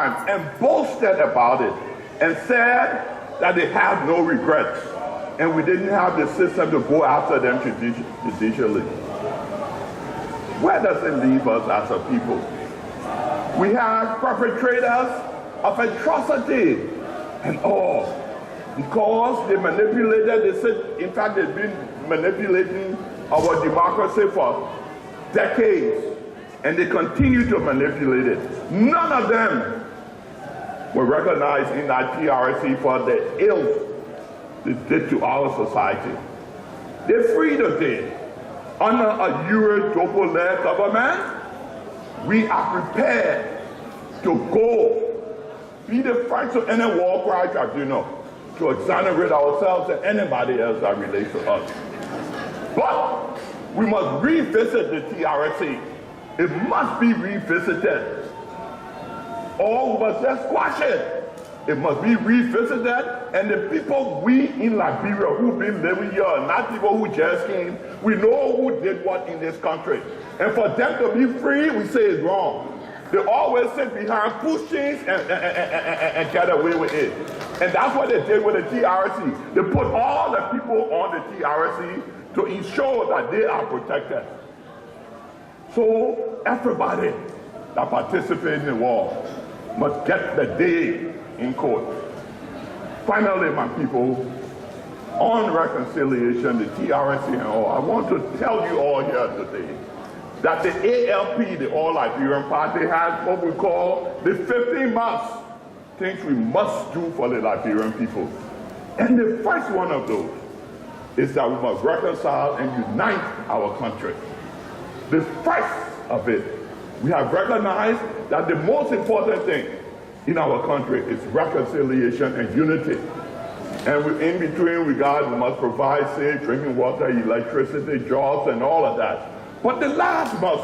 and boasted about it and said that they had no regrets and we didn't have the system to go after them judicially. Where does it leave us as a people? We have perpetrators of atrocity and all because they manipulated, they said, in fact, they've been manipulating our democracy for decades and they continue to manipulate it. None of them were recognized in that TRC for the ills they did to our society. They freed us there. Under a Euro-Dopo-led government, we are prepared to go be the fight to any war cry tribunal to exonerate ourselves and anybody else that relates to us. But we must revisit the TRC. It must be revisited. Or we must just squash it. It must be revisited, and the people we in Liberia who've been living here, not people who just came, we know who did what in this country. And for them to be free, we say it's wrong. They always sit behind pushchains and get away with it. And that's what they did with the TRC. They put all the people on the TRC to ensure that they are protected. So everybody that participates in the war must get the day in court. Finally, my people, on reconciliation, the TRC and all, I want to tell you all here today that the ALP, the All Liberian Party, has what we call the 15 months things we must do for the Liberian people. And the first one of those is that we must reconcile and unite our country. The first of it, we have recognized that the most important thing in our country is reconciliation and unity. And in between we must provide safe drinking water, electricity, jobs, and all of that. But the last must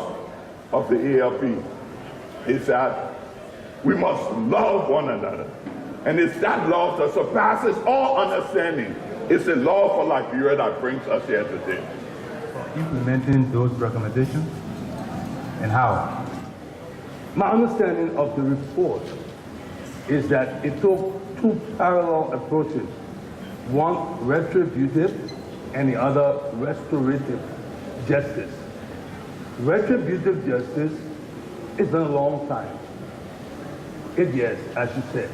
of the ALP is that we must love one another. And it's that love that surpasses all understanding. It's the love for Liberia that brings us here today. Implementing those recommendations and how? My understanding of the report is that it took two parallel approaches, one retributive and the other restorative justice. Retributive justice has been a long time. 8 years, as you said.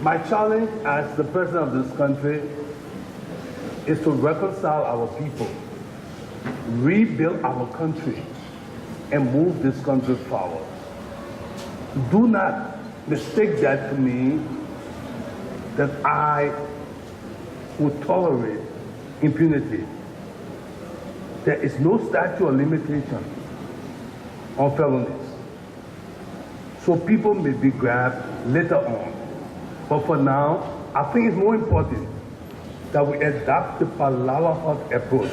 My challenge as the president of this country is to reconcile our people, rebuild our country, and move this country forward. Do not mistake that to mean that I would tolerate impunity. There is no statute of limitation on felonies. So people may be grabbed later on. But for now, I think it's more important that we adopt the Palawahot approach,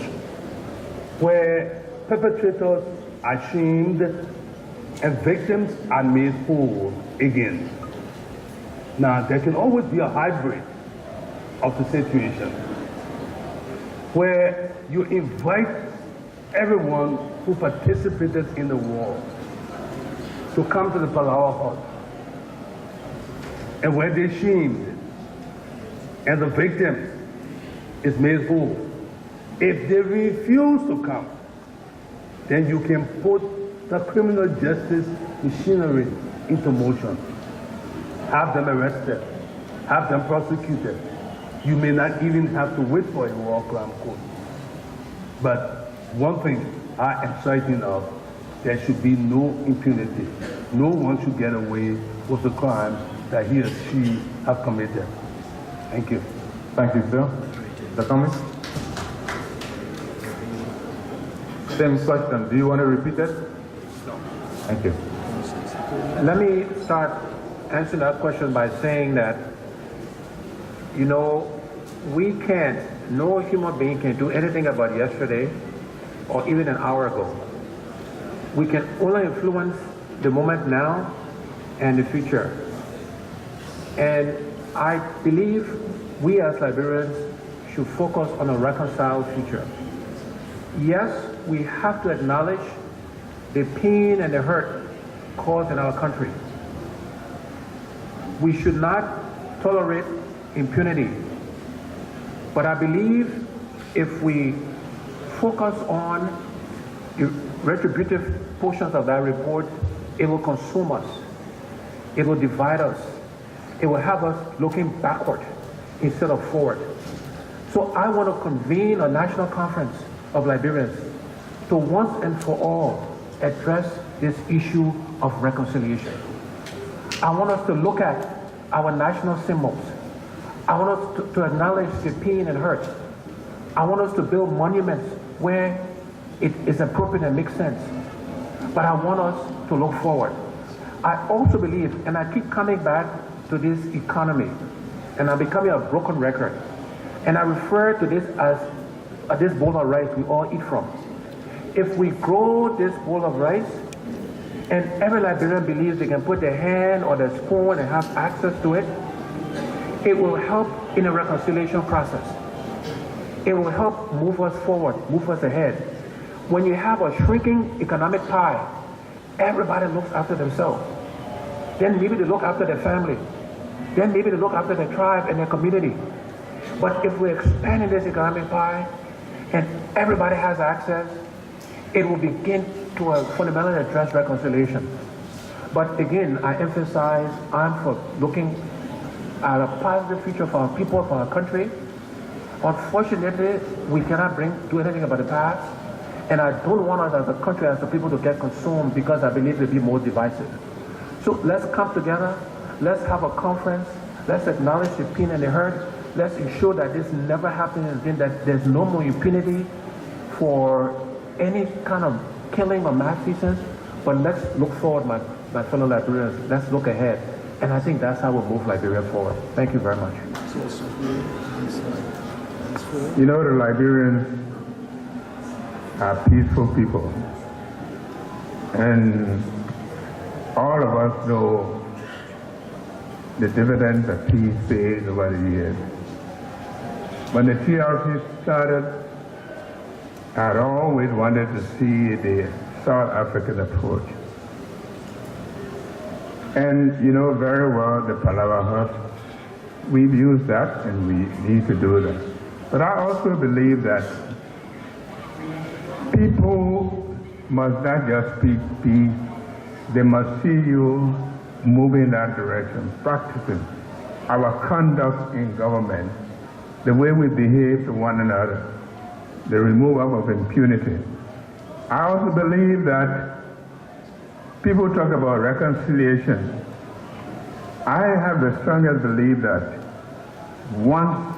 where perpetrators are shamed and victims are made whole again. Now, there can always be a hybrid of the situation where you invite everyone who participated in the war to come to the Palawahot, and where they're shamed and the victim is made whole. If they refuse to come, then you can put the criminal justice machinery into motion. Have them arrested, have them prosecuted. You may not even have to wait for a war crime court. But one thing I am certain of, there should be no impunity. No one should get away with the crime that he or she have committed. Thank you. Thank you, sir. The comments? Same question. Do you want to repeat it? No. Thank you. Let me start answering that question by saying that, you know, no human being can do anything about yesterday or even an hour ago. We can only influence the moment now and the future. And I believe we as Liberians should focus on a reconciled future. Yes, we have to acknowledge the pain and the hurt caused in our country. we should not tolerate impunity. But I believe if we focus on the retributive portions of that report, it will consume us. It will divide us. It will have us looking backward instead of forward. So I want to convene a national conference of Liberians to once and for all address this issue of reconciliation. I want us to look at our national symbols. I want us to acknowledge the pain and hurt. I want us to build monuments where it is appropriate and makes sense. But I want us to look forward. I also believe, and I keep coming back to this economy, and I'm becoming a broken record. And I refer to this as this bowl of rice we all eat from. If we grow this bowl of rice, and every Liberian believes they can put their hand or their spoon and have access to it, it will help in the reconciliation process. It will help move us forward, move us ahead. When you have a shrinking economic pie, everybody looks after themselves. Then maybe they look after their family. Then maybe they look after their tribe and their community. But if we're expanding this economic pie and everybody has access, it will begin to fundamentally address reconciliation. But again, I emphasize, I'm for looking at a positive future for our people, for our country. Unfortunately, we cannot do anything about the past. And I don't want us as a country, as a people, to get consumed because I believe it will be more divisive. So let's come together. Let's have a conference. Let's acknowledge the pain and the hurt. Let's ensure that this never happens again, that there's no more impunity for any kind of killing or malfeasance. But let's look forward, my fellow Liberians. Let's look ahead. And I think that's how we'll move Liberia forward. Thank you very much. You know, the Liberians are peaceful people. And all of us know the dividends that peace pays over the years. When the TRC started, I had always wanted to see the South African approach. And you know very well the Palava Hut. We've used that and we need to do that. But I also believe that people must not just speak peace, they must see you moving in that direction, practicing our conduct in government, the way we behave to one another, the removal of impunity. I also believe that people talk about reconciliation. I have the strongest belief that once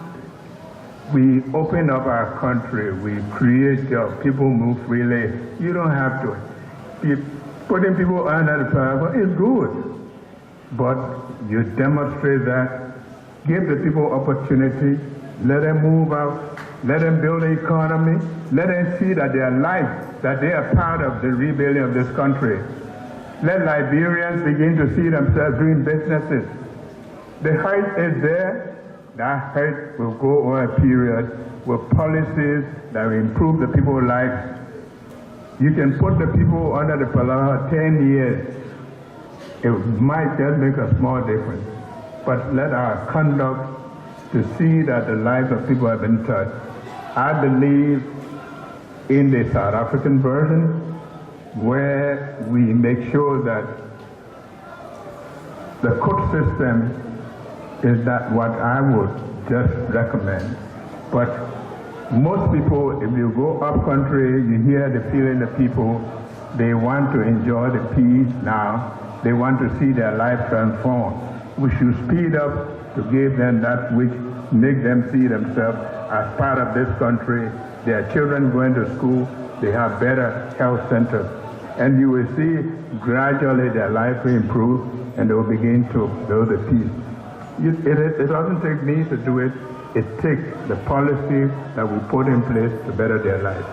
we open up our country, we create jobs, people move freely, you don't have to. Putting people under the power is good, but you demonstrate that, give the people opportunity, let them move out, let them build the economy, let them see that their life, that they are part of the rebuilding of this country. Let Liberians begin to see themselves doing businesses. The hurt is there. That hurt will go over a period with policies that will improve the people's lives. You can put the people under the Palava 10 years. It might just make a small difference. But let our conduct to see that the lives of people have been touched. I believe in the South African version, where we make sure that the court system is not what I would just recommend. But most people, if you go up country, you hear the feeling of people, they want to enjoy the peace now. They want to see their life transformed. We should speed up to give them that which make them see themselves as part of this country. Their children going to school, they have better health centers. And you will see gradually their life will improve and they will begin to build a peace. It doesn't take me to do it. It takes the policy that we put in place to better their lives.